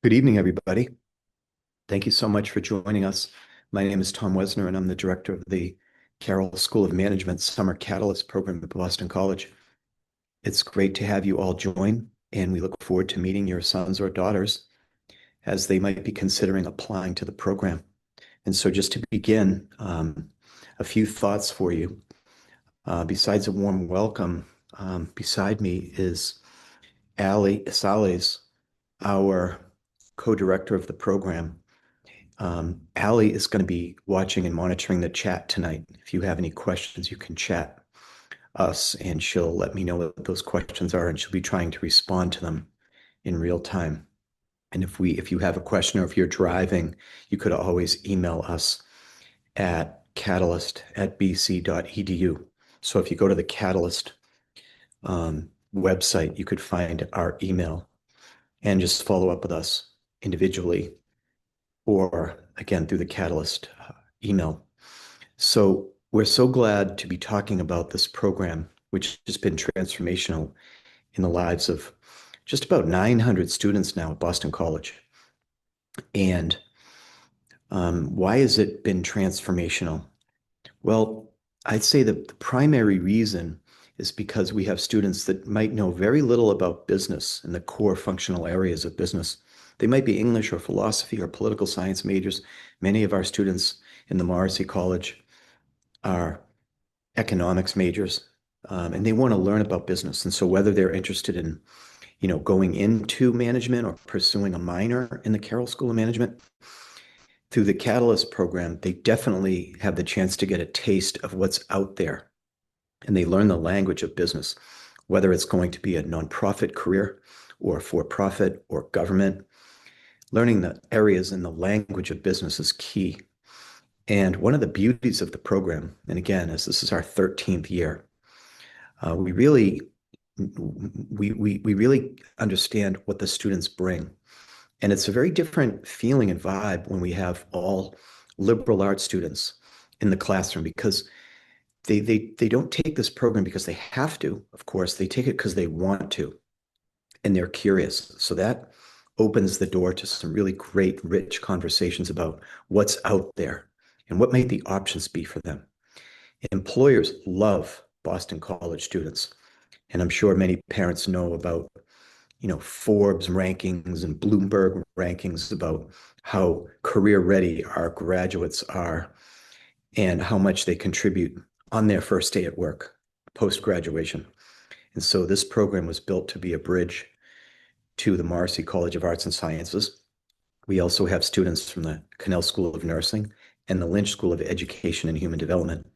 Good evening, everybody. Thank you so much for joining us. My name is Tom Wesner, and I'm the director of the Carroll School of Management Summer Catalyst Program at Boston College. It's great to have you all join, and we look forward to meeting your sons or daughters as they might be considering applying to the program. And so just to begin, a few thoughts for you. Besides a warm welcome, beside me is Ali Sales, our co-director of the program. Allie is going to be watching and monitoring the chat tonight. If you have any questions, you can chat us and she'll let me know what those questions are, and she'll be trying to respond to them in real time. And if you have a question or if you're driving, you could always email us at catalyst@bc.edu. So if you go to the Catalyst website, you could find our email and just follow up with us individually or again through the Catalyst email. So we're so glad to be talking about this program, which has been transformational in the lives of just about 900 students now at Boston College. And why has it been transformational? Well, I'd say that the primary reason is because we have students that might know very little about business and the core functional areas of business. They might be English or philosophy or political science majors. Many of our students in the Morrissey College are economics majors, and they want to learn about business. And so whether they're interested in, going into management or pursuing a minor in the Carroll School of Management, through the Catalyst program, they definitely have the chance to get a taste of what's out there. And they learn the language of business, whether it's going to be a nonprofit career or for-profit or government. Learning the areas in the language of business is key. And one of the beauties of the program, and again, as this is our 13th year, we really understand what the students bring. And it's a very different feeling and vibe when we have all liberal arts students in the classroom, because they don't take this program because they have to. Of course, they take it because they want to, and they're curious. So that opens the door to some really great, rich conversations about what's out there and what might the options be for them. Employers love Boston College students, and I'm sure many parents know about, Forbes rankings and Bloomberg rankings about how career ready our graduates are and how much they contribute on their first day at work, post-graduation. And so this program was built to be a bridge to the Morrissey College of Arts and Sciences. We also have students from the Connell School of Nursing and the Lynch School of Education and Human Development.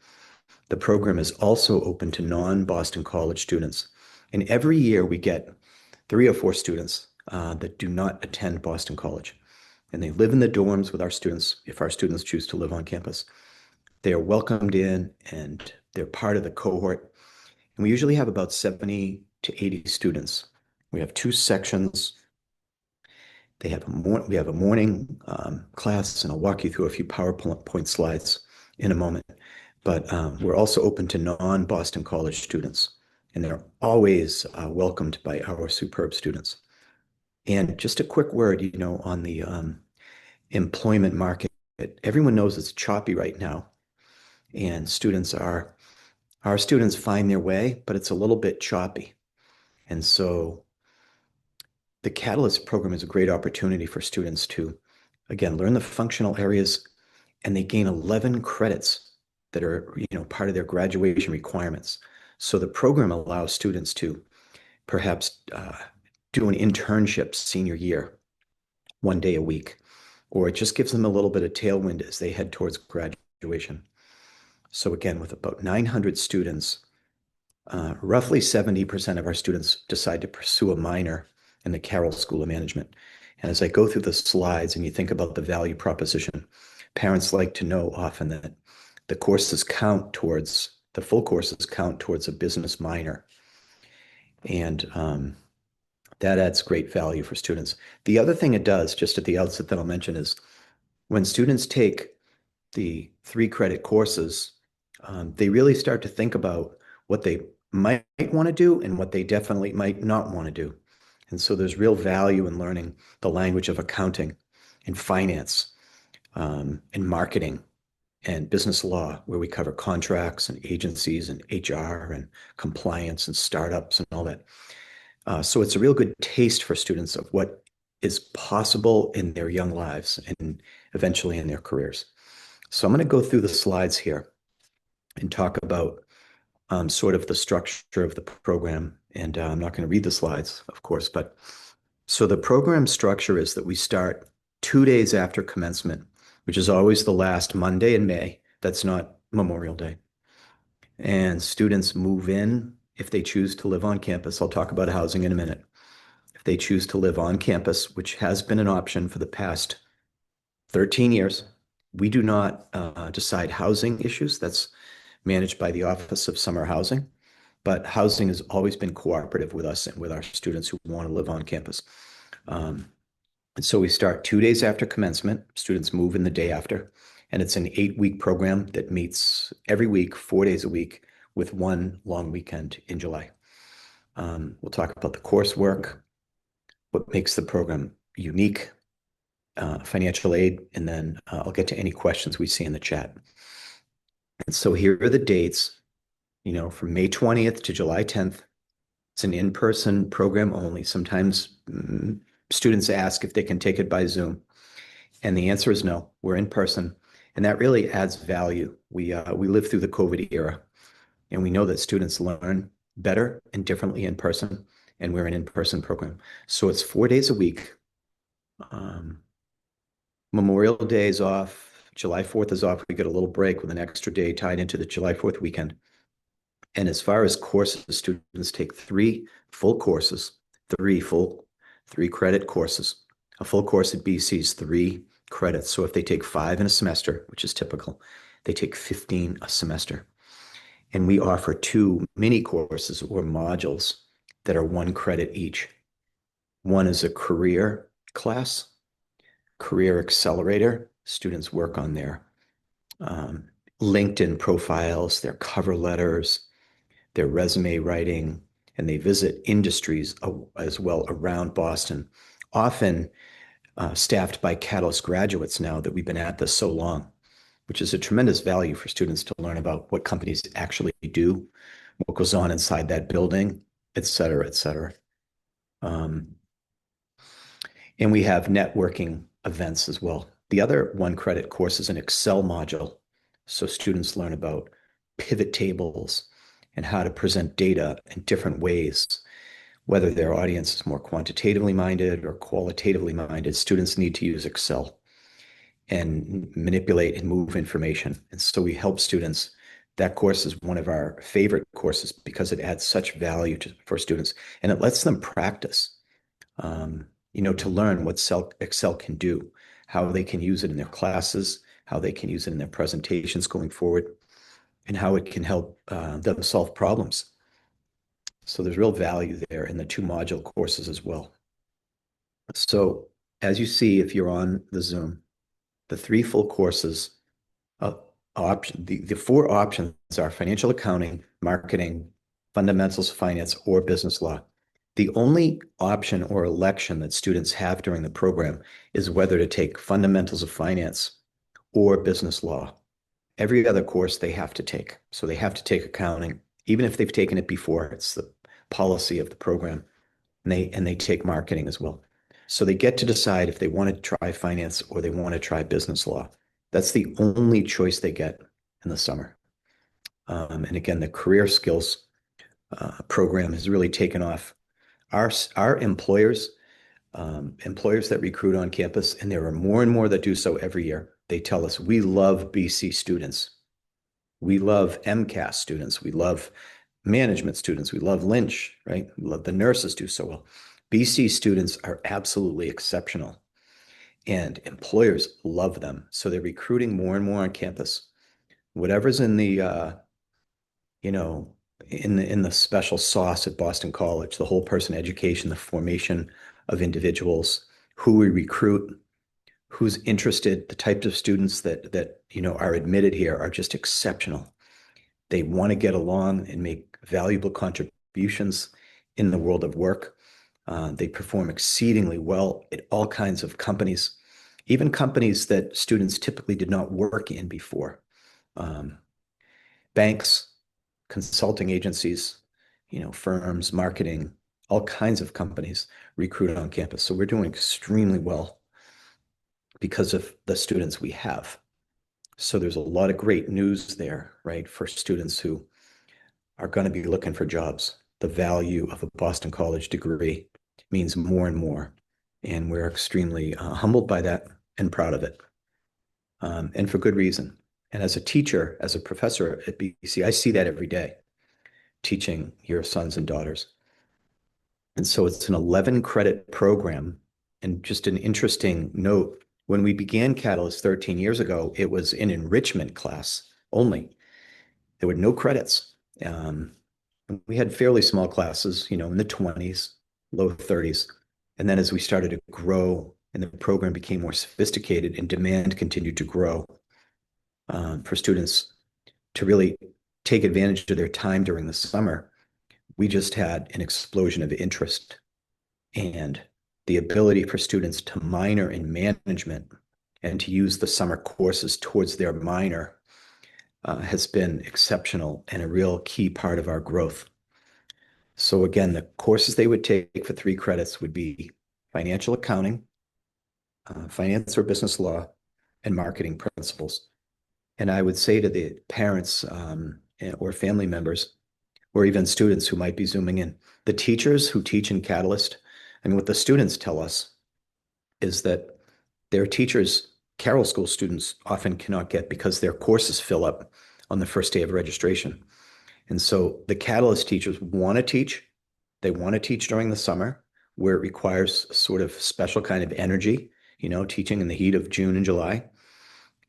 The program is also open to non-Boston College students. And every year we get 3 or 4 students that do not attend Boston College. And they live in the dorms with our students if our students choose to live on campus. They are welcomed in and they're part of the cohort. And we usually have about 70 to 80 students. We have 2 sections. We have a morning class, and I'll walk you through a few PowerPoint slides in a moment. But we're also open to non-Boston College students, and they're always welcomed by our superb students. And just a quick word, on the employment market. Everyone knows it's choppy right now, and our students find their way, but it's a little bit choppy. And so the Catalyst program is a great opportunity for students to, again, learn the functional areas, and they gain 11 credits that are, part of their graduation requirements. So the program allows students to perhaps do an internship senior year, 1 day a week, or it just gives them a little bit of tailwind as they head towards graduation. So again, with about 900 students, roughly 70% of our students decide to pursue a minor in the Carroll School of Management. And as I go through the slides and you think about the value proposition, parents like to know often that the full courses count towards a business minor. And that adds great value for students. The other thing it does, just at the outset that I'll mention, is when students take the 3 credit courses, they really start to think about what they might want to do and what they definitely might not want to do. And so there's real value in learning the language of accounting and finance, and marketing and business law, where we cover contracts and agencies and HR and compliance and startups and all that. So it's a real good taste for students of what is possible in their young lives and eventually in their careers. So I'm going to go through the slides here and talk about sort of the structure of the program. And I'm not going to read the slides, of course, but so the program structure is that we start 2 days after commencement, which is always the last Monday in May. That's not Memorial Day. And students move in if they choose to live on campus. I'll talk about housing in a minute. If they choose to live on campus, which has been an option for the past 13 years, we do not decide housing issues. That's managed by the Office of Summer Housing. But housing has always been cooperative with us and with our students who want to live on campus. And so we start 2 days after commencement. Students move in the day after. And it's an 8-week program that meets every week, 4 days a week, with one long weekend in July. We'll talk about the coursework, what makes the program unique, financial aid, and then I'll get to any questions we see in the chat. And so here are the dates, from May 20th to July 10th. It's an in-person program only. Sometimes students ask if they can take it by Zoom. And the answer is no, we're in person. And that really adds value. We lived through the COVID era, and we know that students learn better and differently in person, and we're an in-person program. So it's 4 days a week. Memorial Day is off. July 4th is off. We get a little break with an extra day tied into the July 4th weekend. And as far as courses, students take 3 full courses, 3 credit courses. A full course at BC is 3 credits. So if they take 5 in a semester, which is typical, they take 15 a semester. And we offer 2 mini courses or modules that are 1 credit each. One is a career class, Career Accelerator. Students work on their LinkedIn profiles, their cover letters, their resume writing, and they visit industries as well around Boston, often staffed by Catalyst graduates now that we've been at this so long, which is a tremendous value for students to learn about what companies actually do, what goes on inside that building, et cetera, et cetera. And we have networking events as well. The other 1 credit course is an Excel module. So students learn about pivot tables and how to present data in different ways. Whether their audience is more quantitatively minded or qualitatively minded, students need to use Excel and manipulate and move information. And so we help students. That course is one of our favorite courses because it adds such value for students, and it lets them practice, to learn what Excel can do, how they can use it in their classes, how they can use it in their presentations going forward, and how it can help them solve problems. So there's real value there in the 2 module courses as well. So as you see, if you're on the Zoom, the 3 full courses, the 4 options are financial accounting, marketing, fundamentals of finance, or business law. The only option or election that students have during the program is whether to take fundamentals of finance or business law. Every other course they have to take. So they have to take accounting, even if they've taken it before. It's the policy of the program. And they take marketing as well. So they get to decide if they want to try finance or they want to try business law. That's the only choice they get in the summer. And again, the career skills program has really taken off. Our employers that recruit on campus, and there are more and more that do so every year, they tell us, we love BC students. We love MCAS students. We love management students. We love Lynch, right? We love the nurses do so well. BC students are absolutely exceptional, and employers love them. So they're recruiting more and more on campus. Whatever's in the, in the special sauce at Boston College, the whole person education, the formation of individuals, who we recruit, who's interested, the types of students that are admitted here are just exceptional. They want to get along and make valuable contributions in the world of work. They perform exceedingly well at all kinds of companies, even companies that students typically did not work in before. Um, Banks, consulting agencies, firms, marketing, all kinds of companies recruit on campus. So we're doing extremely well because of the students we have. So there's a lot of great news there, right, for students who are going to be looking for jobs. The value of a Boston College degree means more and more. And we're extremely humbled by that and proud of it. And for good reason. And as a teacher, as a professor at BC, I see that every day, teaching your sons and daughters. And so it's an 11 credit program. And just an interesting note, when we began Catalyst 13 years ago, it was an enrichment class only. There were no credits. We had fairly small classes, in the 20s, low 30s. And then as we started to grow and the program became more sophisticated and demand continued to grow for students to really take advantage of their time during the summer, we just had an explosion of interest and the ability for students to minor in management and to use the summer courses towards their minor has been exceptional and a real key part of our growth. So again, the courses they would take for 3 credits would be financial accounting, finance or business law, and marketing principles. And I would say to the parents or family members, or even students who might be Zooming in, the teachers who teach in Catalyst, I mean, what the students tell us is that their teachers, Carroll School students, often cannot get because their courses fill up on the first day of registration. And so the Catalyst teachers want to teach. They want to teach during the summer where it requires a sort of special kind of energy, teaching in the heat of June and July.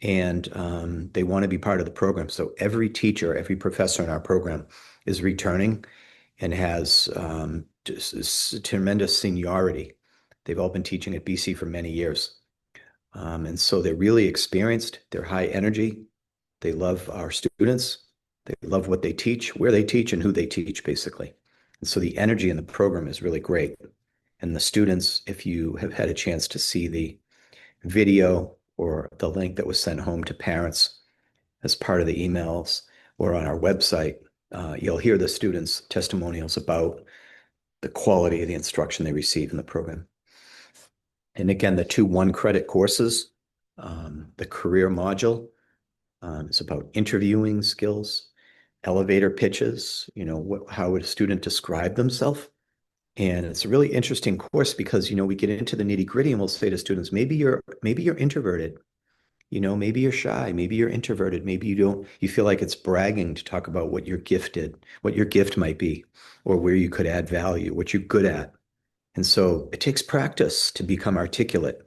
And they want to be part of the program. So every teacher, every professor in our program is returning and has just tremendous seniority. They've all been teaching at BC for many years. And so they're really experienced. They're high energy. They love our students. They love what they teach, where they teach, and who they teach, basically. And so the energy in the program is really great. And the students, if you have had a chance to see the video or the link that was sent home to parents as part of the emails or on our website, you'll hear the students' testimonials about the quality of the instruction they receive in the program. And again, the 2 1-credit courses, the career module is about interviewing skills, elevator pitches, how would a student describe themselves? And it's a really interesting course because, we get into the nitty gritty and we'll say to students, maybe you're introverted, maybe you're shy, maybe you're introverted, maybe you feel like it's bragging to talk about what you're gifted, what your gift might be, or where you could add value, what you're good at. And so it takes practice to become articulate.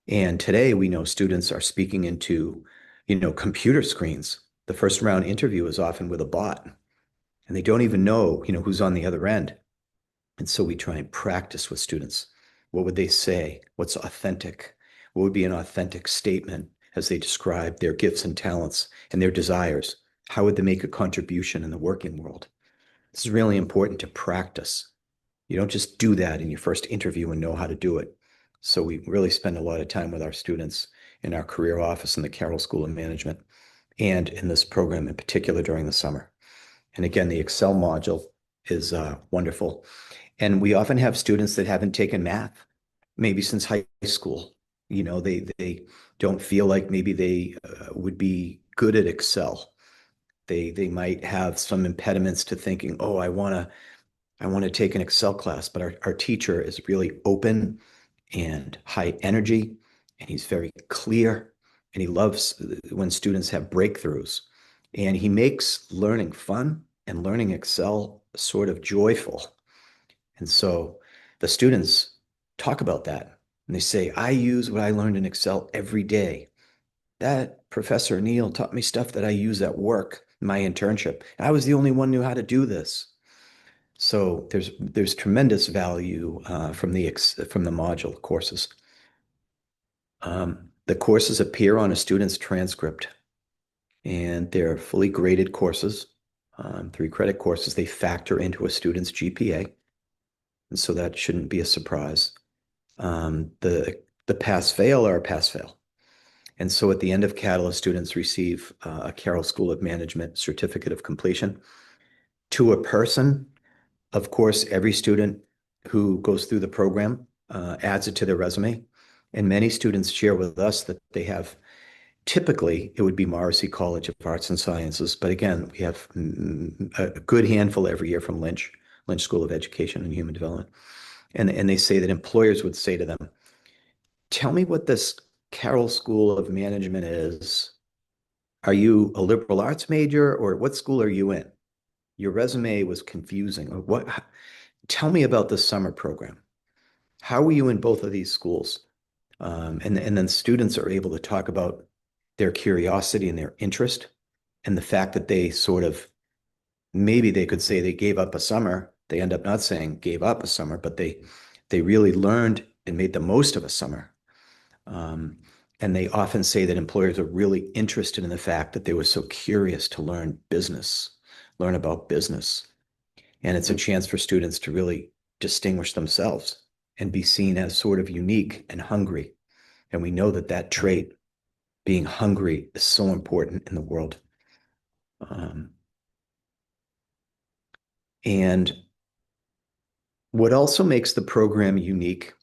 And today we know students are speaking into, computer screens. The first round interview is often with a bot and they don't even know, who's on the other end. And so we try and practice with students. What would they say? What's authentic? What would be an authentic statement as they describe their gifts and talents and their desires? How would they make a contribution in the working world? This is really important to practice. You don't just do that in your first interview and know how to do it. So we really spend a lot of time with our students in our career office in the Carroll School of Management and in this program in particular during the summer. And again, the Excel module is wonderful. And we often have students that haven't taken math, maybe since high school. They don't feel like maybe they would be good at Excel. They might have some impediments to thinking, oh, I want to take an Excel class, but our teacher is really open and high energy, and he's very clear, and he loves when students have breakthroughs. And he makes learning fun and learning Excel sort of joyful. And so the students talk about that and they say, I use what I learned in Excel every day. That Professor Neil taught me stuff that I use at work, my internship. I was the only one who knew how to do this. So there's tremendous value from the module courses. The courses appear on a student's transcript, and they're fully graded courses, 3-credit courses. They factor into a student's GPA. And so that shouldn't be a surprise. The pass-fail are a pass-fail. And so at the end of Catalyst, students receive a Carroll School of Management certificate of completion. To a person, of course, every student who goes through the program adds it to their resume. And many students share with us that they have, typically, it would be Morrissey College of Arts and Sciences. But again, we have a good handful every year from Lynch School of Education and Human Development. And they say that employers would say to them, tell me what this Carroll School of Management is. Are you a liberal arts major, or what school are you in? Your resume was confusing. Or what? Tell me about the summer program. How were you in both of these schools? And then students are able to talk about their curiosity and their interest, and the fact that they sort of, maybe they could say they gave up a summer. They end up not saying gave up a summer, but they really learned and made the most of a summer. And they often say that employers are really interested in the fact that they were so curious to learn about business. And it's a chance for students to really distinguish themselves and be seen as sort of unique and hungry. And we know that that trait, being hungry, is so important in the world. And what also makes the program unique,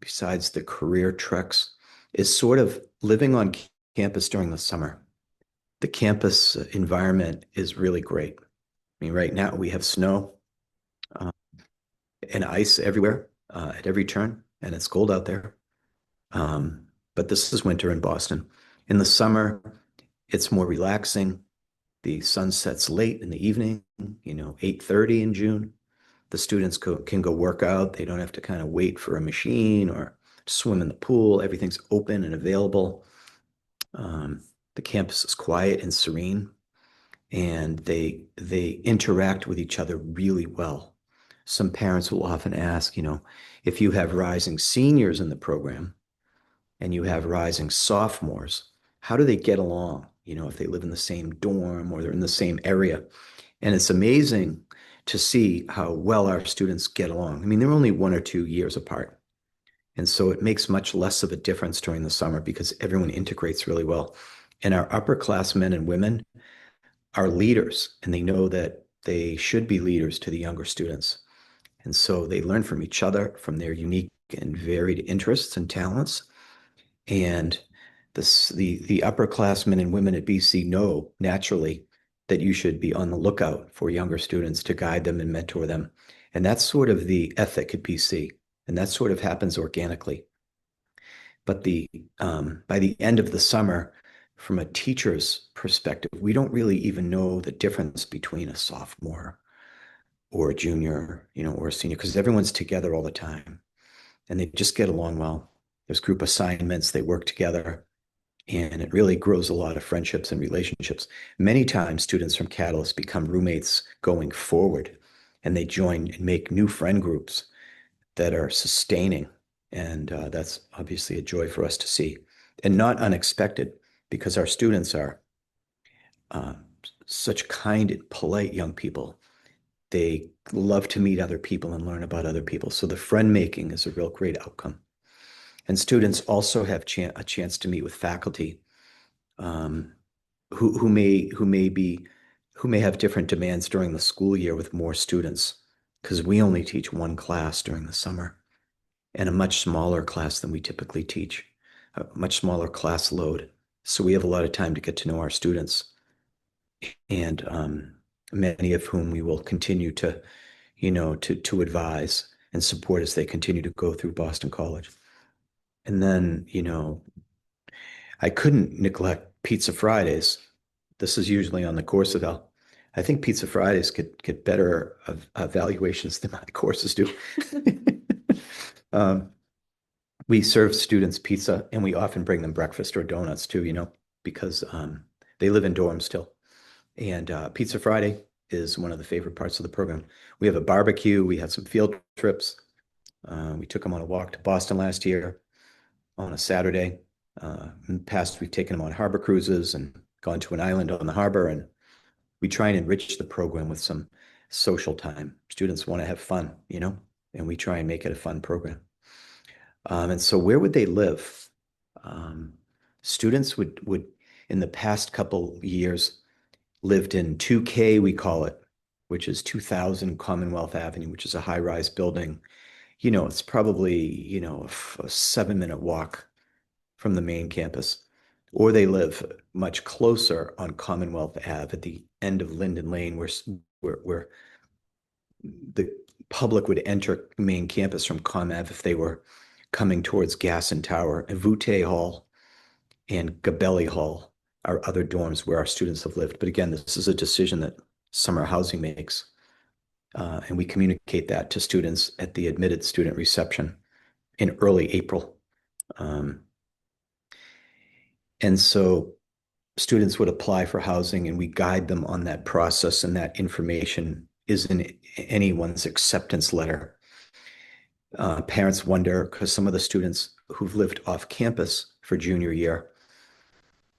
besides the career treks, is sort of living on campus during the summer. The campus environment is really great. I mean, right now we have snow and ice everywhere at every turn, and it's cold out there. But this is winter in Boston. In the summer, it's more relaxing. The sun sets late in the evening, 8:30 in June. The students can go work out. They don't have to kind of wait for a machine or swim in the pool. Everything's open and available. The campus is quiet and serene, and they interact with each other really well. Some parents will often ask, if you have rising seniors in the program and you have rising sophomores, how do they get along? If they live in the same dorm or they're in the same area. And it's amazing to see how well our students get along. I mean, they're only 1 or 2 years apart. And so it makes much less of a difference during the summer because everyone integrates really well. And our upperclassmen and women are leaders, and they know that they should be leaders to the younger students. And so they learn from each other, from their unique and varied interests and talents. And the upperclassmen and women at BC know naturally that you should be on the lookout for younger students to guide them and mentor them. And that's sort of the ethic at BC. And that sort of happens organically. But by the end of the summer, from a teacher's perspective, we don't really even know the difference between a sophomore or a junior, or a senior, because everyone's together all the time and they just get along well. There's group assignments, they work together, and it really grows a lot of friendships and relationships. Many times, students from Catalyst become roommates going forward, and they join and make new friend groups that are sustaining. And that's obviously a joy for us to see, and not unexpected because our students are such kind and polite young people. They love to meet other people and learn about other people. So the friend making is a real great outcome. And students also have a chance to meet with faculty who may have different demands during the school year with more students, because we only teach one class during the summer and a much smaller class than we typically teach, a much smaller class load. So we have a lot of time to get to know our students, and many of whom we will continue to, to advise and support as they continue to go through Boston College. And then, I couldn't neglect Pizza Fridays. This is usually on the Coursevel. I think Pizza Fridays could get better evaluations than my courses do. We serve students pizza, and we often bring them breakfast or donuts too, because they live in dorms still. And Pizza Friday is one of the favorite parts of the program. We have a barbecue. We have some field trips. We took them on a walk to Boston last year on a Saturday. In the past, we've taken them on harbor cruises and gone to an island on the harbor, and we try and enrich the program with some social time. Students want to have fun. and we try and make it a fun program. And so where would they live? Um, Students would in the past couple years lived in 2K, we call it, which is 2000 Commonwealth Avenue, which is a high-rise building. It's probably, a 7-minute walk from the main campus. Or they live much closer on Commonwealth Ave at the end of Linden Lane, where the public would enter main campus from Com Ave if they were coming towards Gasson Tower. And Voutey Hall and Gabelli Hall are other dorms where our students have lived. But again, this is a decision that Summer Housing makes. And we communicate that to students at the admitted student reception in early April. And so students would apply for housing and we guide them on that process, and that information is in anyone's acceptance letter. Parents wonder, because some of the students who've lived off campus for junior year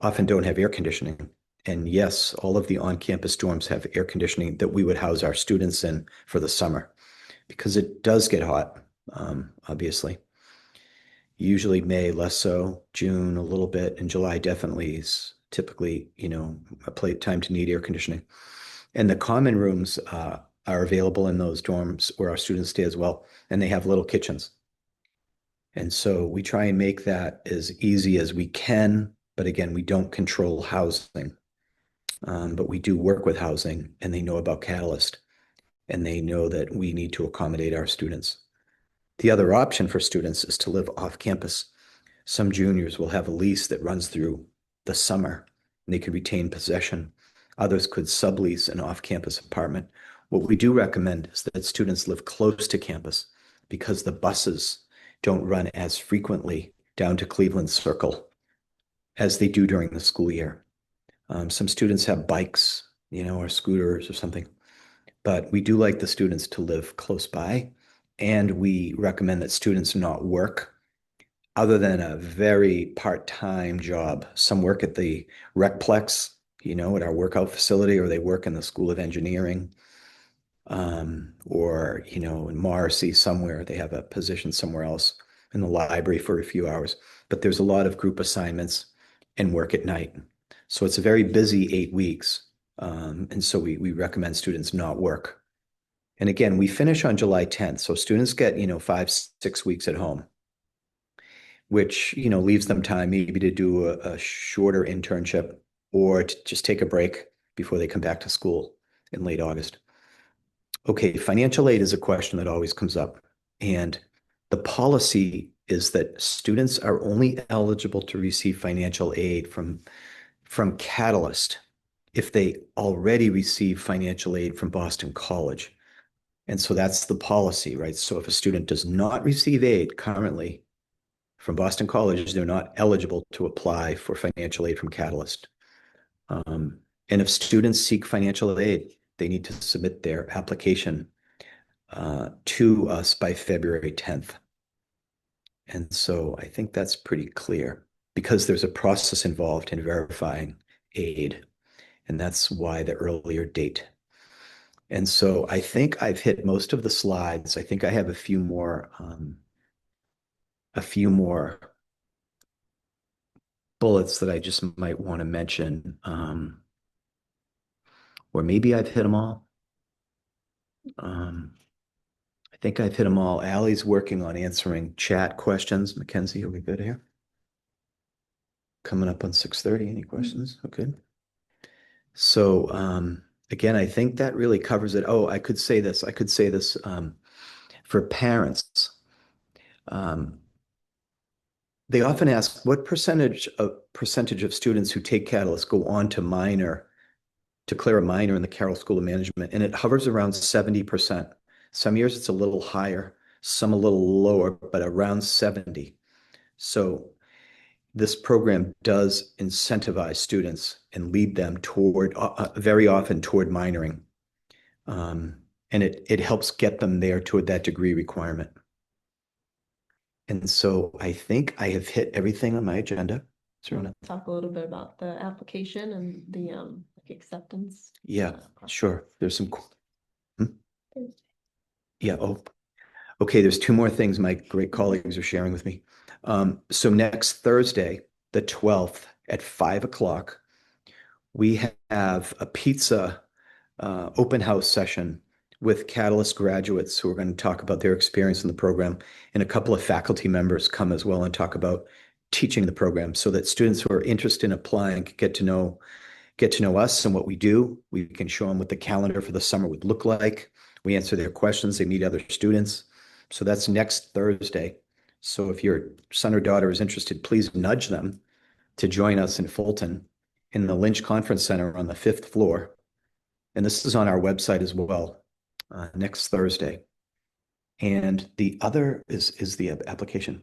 often don't have air conditioning. And yes, all of the on-campus dorms have air conditioning that we would house our students in for the summer, because it does get hot, obviously. Usually May, less so, June a little bit, and July definitely is typically, a time to need air conditioning. And the common rooms are available in those dorms where our students stay as well, and they have little kitchens. And so we try and make that as easy as we can, but again, we don't control housing. But we do work with housing, and they know about Catalyst, and they know that we need to accommodate our students. The other option for students is to live off campus. Some juniors will have a lease that runs through the summer, and they could retain possession. Others could sublease an off-campus apartment. What we do recommend is that students live close to campus, because the buses don't run as frequently down to Cleveland Circle as they do during the school year. Some students have bikes, or scooters or something, but we do like the students to live close by, and we recommend that students not work other than a very part-time job. Some work at the Recplex, at our workout facility, or they work in the School of Engineering, or, in Morrissey somewhere, they have a position somewhere else in the library for a few hours. But there's a lot of group assignments and work at night. So it's a very busy 8 weeks. And so we recommend students not work. And again, we finish on July 10th. So students get, 5-6 weeks at home, which, leaves them time maybe to do a shorter internship or to just take a break before they come back to school in late August. Okay, financial aid is a question that always comes up. And the policy is that students are only eligible to receive financial aid from Catalyst if they already receive financial aid from Boston College. And so that's the policy, right? So if a student does not receive aid currently from Boston College, they're not eligible to apply for financial aid from Catalyst. And if students seek financial aid, they need to submit their application to us by February 10th. And so I think that's pretty clear, because there's a process involved in verifying aid, and that's why the earlier date. And so I think I've hit most of the slides. I think I have a few more bullets that I just might want to mention, or maybe I've hit them all. I think I've hit them all. Allie's working on answering chat questions. Mackenzie, are we good here? Coming up on 6:30. Any questions? Okay. So again, I think that really covers it. Oh, I could say this. For parents. They often ask, what percentage of students who take Catalyst go on to clear a minor in the Carroll School of Management? And it hovers around 70%. Some years it's a little higher, some a little lower, but around 70. So this program does incentivize students and lead them toward, very often toward minoring. And it helps get them there toward that degree requirement. And so I think I have hit everything on my agenda. Talk a little bit about the application and the acceptance. Yeah, sure. There's some. Hmm? Yeah. Oh, Okay, there's two more things my great colleagues are sharing with me. So next Thursday, the 12th at 5 o'clock, we have a pizza open house session with Catalyst graduates who are going to talk about their experience in the program, and a couple of faculty members come as well and talk about teaching the program so that students who are interested in applying can get to know us and what we do. We can show them what the calendar for the summer would look like. We answer their questions. They meet other students. So that's next Thursday. So if your son or daughter is interested, please nudge them to join us in Fulton in the Lynch Conference Center on the fifth floor. And this is on our website as well, next Thursday. And the other is the application.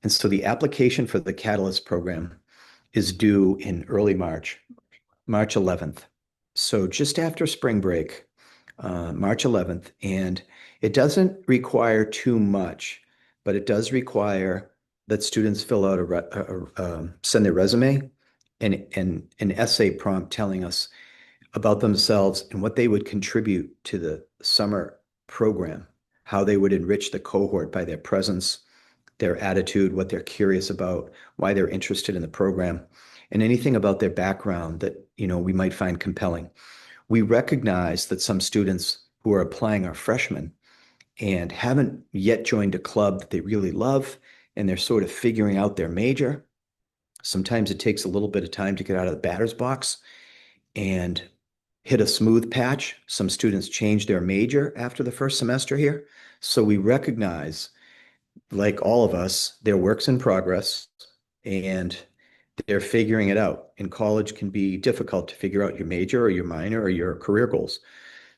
And so the application for the Catalyst program is due in early March, March 11th. So just after spring break, March 11th. And it doesn't require too much, but it does require that students fill out send their resume and an essay prompt telling us about themselves and what they would contribute to the summer program, how they would enrich the cohort by their presence, their attitude, what they're curious about, why they're interested in the program, and anything about their background that, we might find compelling. We recognize that some students who are applying are freshmen and haven't yet joined a club that they really love, and they're sort of figuring out their major. Sometimes it takes a little bit of time to get out of the batter's box and hit a smooth patch. Some students change their major after the first semester here. So we recognize, like all of us, their work's in progress and they're figuring it out. And college can be difficult to figure out your major or your minor or your career goals.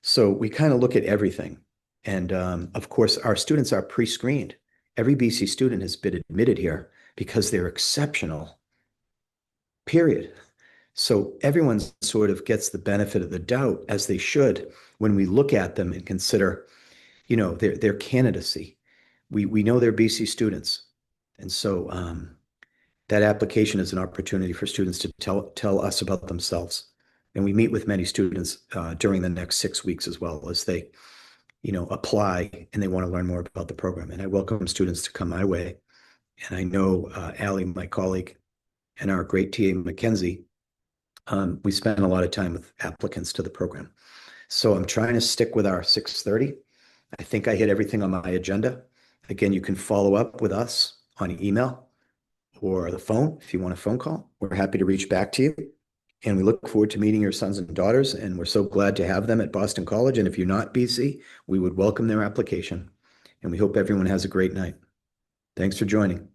So we kind of look at everything. And of course, our students are pre-screened. Every BC student has been admitted here because they're exceptional, period. So everyone sort of gets the benefit of the doubt, as they should, when we look at them and consider, their candidacy. We know they're BC students. And so that application is an opportunity for students to tell us about themselves. And we meet with many students during the next 6 weeks as well as they, apply and they want to learn more about the program. And I welcome students to come my way. And I know Allie, my colleague, and our great TA Mackenzie, we spend a lot of time with applicants to the program. So I'm trying to stick with our 6:30. I think I hit everything on my agenda. Again, you can follow up with us on email or the phone if you want a phone call. We're happy to reach back to you. And we look forward to meeting your sons and daughters. And we're so glad to have them at Boston College. And if you're not BC, we would welcome their application. And we hope everyone has a great night. Thanks for joining.